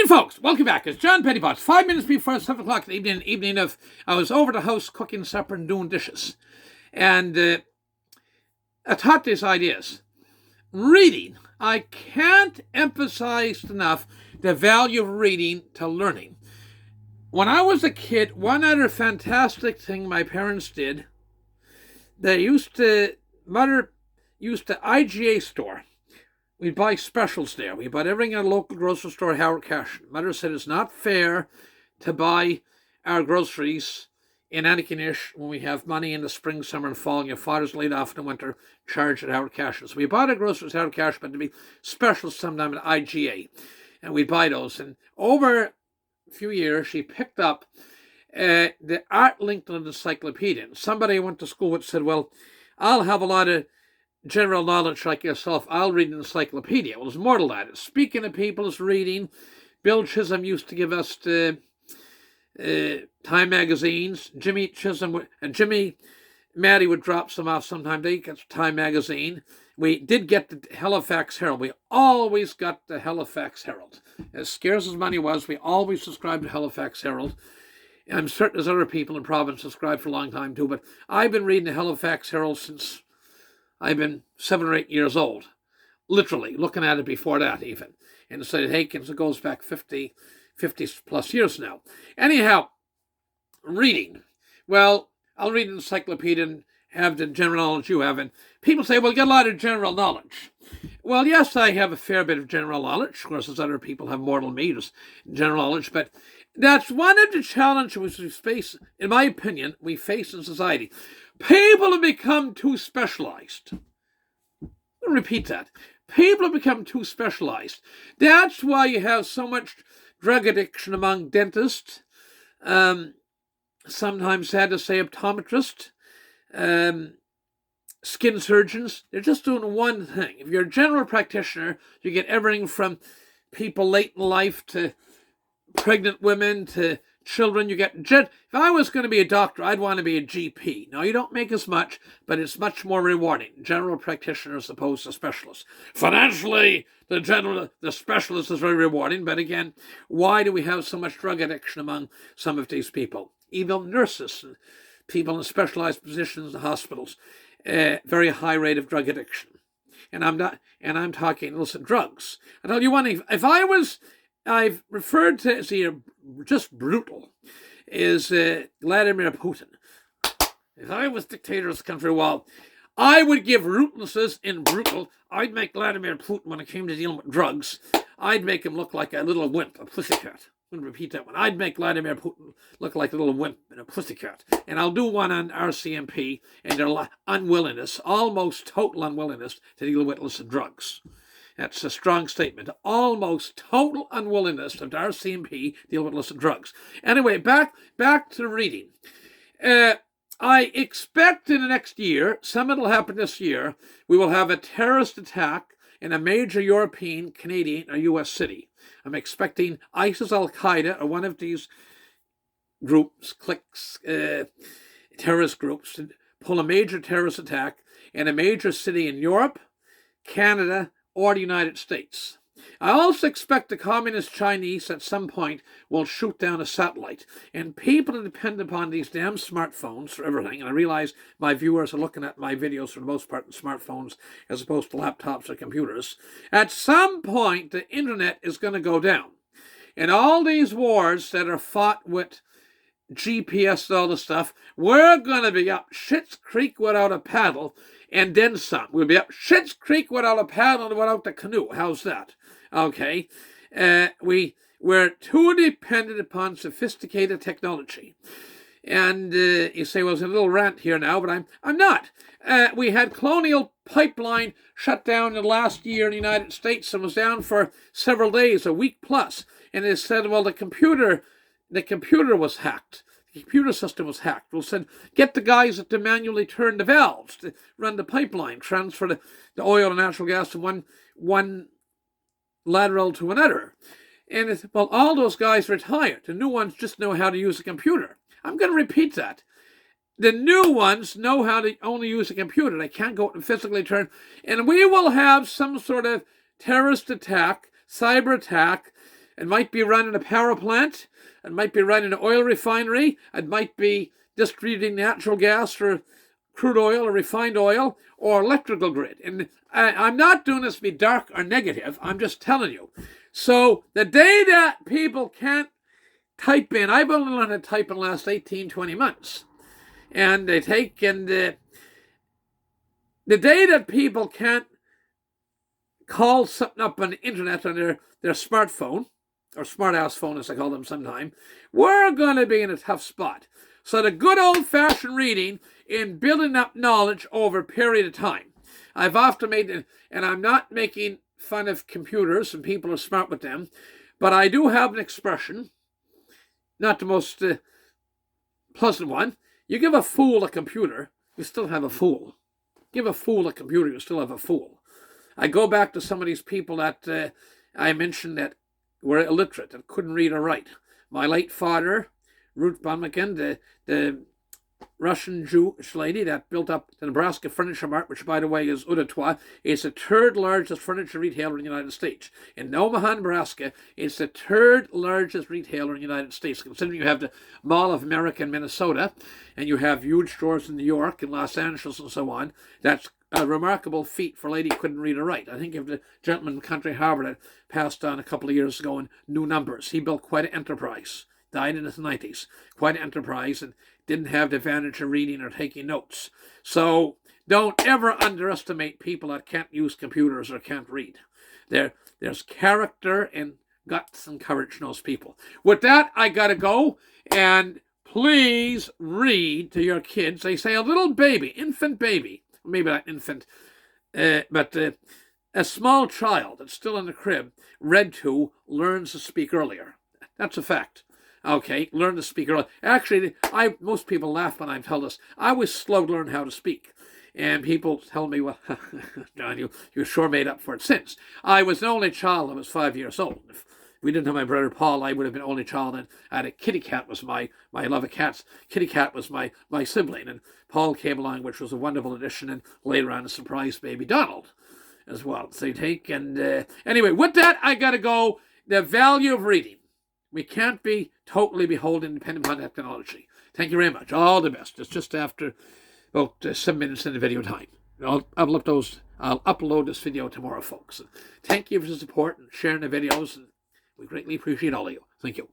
Evening, folks. Welcome back. It's John Pettipas. 5 minutes before 7 o'clock in the evening of, I was over the house cooking supper and doing dishes. And I taught these ideas. Reading. I can't emphasize enough the value of reading to learning. When I was a kid, one other fantastic thing my parents did, Mother used to IGA store. We'd buy specials there. We bought everything at a local grocery store, Howard Cash. Mother said it's not fair to buy our groceries in Antigonish when we have money in the spring, summer, and fall, and your father's laid off in the winter, charged at Howard Cash. So we bought our groceries at Howard Cash, but to be specials sometime at IGA. And we'd buy those. And over a few years, she picked up the Art Lincoln Encyclopedia. And somebody I went to school with said, well, I'll have a lot of general knowledge like yourself. I'll read an encyclopedia. Well, there's more to that. Speaking of people's reading, Bill Chisholm used to give us the Time magazines. Jimmy Chisholm and Jimmy Maddie would drop some off sometime. They got Time magazine. We did get the Halifax Herald. We always got the Halifax Herald. As scarce as money was, we always subscribed to Halifax Herald. I'm certain there's other people in the province subscribed for a long time too, but I've been reading the Halifax Herald since I've been 7 or 8 years old, literally, looking at it before that even. And said, hey, it goes back 50 plus years now. Anyhow, reading. Well, I'll read an encyclopedia and have the general knowledge you have. And people say, well, you get a lot of general knowledge. Well, yes, I have a fair bit of general knowledge. Of course, as other people have more than me, just general knowledge. But that's one of the challenges we face, in my opinion, we face in society. People have become too specialized. I'll repeat that. People have become too specialized. That's why you have so much drug addiction among dentists, sometimes sad to say optometrists, skin surgeons. They're just doing one thing. If you're a general practitioner, you get everything from people late in life to pregnant women to children. You get, if I was going to be a doctor, I'd want to be a GP. Now, you don't make as much, but it's much more rewarding. General practitioner as opposed to specialist. Financially, the specialist is very rewarding, but again, why do we have so much drug addiction among some of these people? Even nurses and people in specialized positions in hospitals, very high rate of drug addiction. And I'm talking illicit drugs. I tell you one thing, I've referred to as just brutal, is Vladimir Putin. If I was dictator of this country, well, I would give ruthlessness in brutal. I'd make Vladimir Putin, when it came to dealing with drugs, I'd make him look like a little wimp, a pussycat. I'm going to repeat that one. I'd make Vladimir Putin look like a little wimp and a pussycat. And I'll do one on RCMP and their unwillingness, almost total unwillingness to deal with illicit drugs. That's a strong statement. Almost total unwillingness of the RCMP to deal with illicit drugs. Anyway, back to reading. I expect in the next year, some of it will happen this year, we will have a terrorist attack in a major European, Canadian, or U.S. city. I'm expecting ISIS, Al-Qaeda, or one of these groups, cliques, terrorist groups, to pull a major terrorist attack in a major city in Europe, Canada, or the United States. I also expect the communist Chinese at some point will shoot down a satellite. And people that depend upon these damn smartphones for everything, and I realize my viewers are looking at my videos for the most part in smartphones as opposed to laptops or computers. At some point, the internet is going to go down. And all these wars that are fought with GPS and all this stuff, we're going to be up Schitt's Creek without a paddle, and then some. We'll be up Schitt's Creek without a paddle and without the canoe. How's that? Okay. We're too dependent upon sophisticated technology. And you say, well, it's a little rant here now, but I'm not. We had Colonial Pipeline shut down in the last year in the United States and was down for several days, a week plus. And they said, well, the computer was hacked. The computer system was hacked. Well, said, get the guys that manually turn the valves to run the pipeline, transfer the oil and natural gas from one lateral to another. And it's, well, all those guys retired. The new ones just know how to use a computer. I'm going to repeat that. The new ones know how to only use a computer. They can't go and physically turn. And we will have some sort of terrorist attack, cyber attack, It might be running a power plant. It might be running an oil refinery. It might be distributing natural gas or crude oil or refined oil or electrical grid. And I'm not doing this to be dark or negative. I'm just telling you. So the day that people can't type in, I've only learned how to type in the last 18, 20 months. And they take, and the day that people can't call something up on the internet on their smartphone, or smart-ass phone as I call them sometime, we're going to be in a tough spot. So the good old-fashioned reading in building up knowledge over a period of time. I've often made, and I'm not making fun of computers and people are smart with them, but I do have an expression, not the most pleasant one. You give a fool a computer, you still have a fool. Give a fool a computer, you still have a fool. I go back to some of these people that I mentioned that were illiterate, that couldn't read or write. My late father, Ruth Bonmakin, the Russian Jewish lady that built up the Nebraska Furniture Mart, which, by the way, is Ottawa, is the third largest furniture retailer in the United States. In Omaha, Nebraska, it's the third largest retailer in the United States, considering you have the Mall of America in Minnesota, and you have huge stores in New York and Los Angeles and so on. That's a remarkable feat for a lady who couldn't read or write. I think of the gentleman in Country Harbor that passed on a couple of years ago in New Numbers. He built quite an enterprise. Died in his 90s. Quite an enterprise, and didn't have the advantage of reading or taking notes. So don't ever underestimate people that can't use computers or can't read. There's character and guts and courage in those people. With that, I gotta go. And please read to your kids. They say a little baby, infant baby, maybe not infant, but a small child that's still in the crib, read to, learns to speak earlier. That's a fact. Okay, learn to speak early. Actually, most people laugh when I tell this. I was slow to learn how to speak. And people tell me, well, John, you sure made up for it since. I was the only child. I was 5 years old. If we didn't have my brother Paul, I would have been the only child. And I had a kitty cat was my love of cats. Kitty cat was my sibling. And Paul came along, which was a wonderful addition. And later on, a surprise baby Donald as well. So you take, and anyway, with that, I got to go. The value of reading. We can't be totally beholden, dependent upon technology. Thank you very much. All the best. It's just after about 7 minutes in the video time. I'll upload this video tomorrow, folks. Thank you for the support and sharing the videos. And we greatly appreciate all of you. Thank you.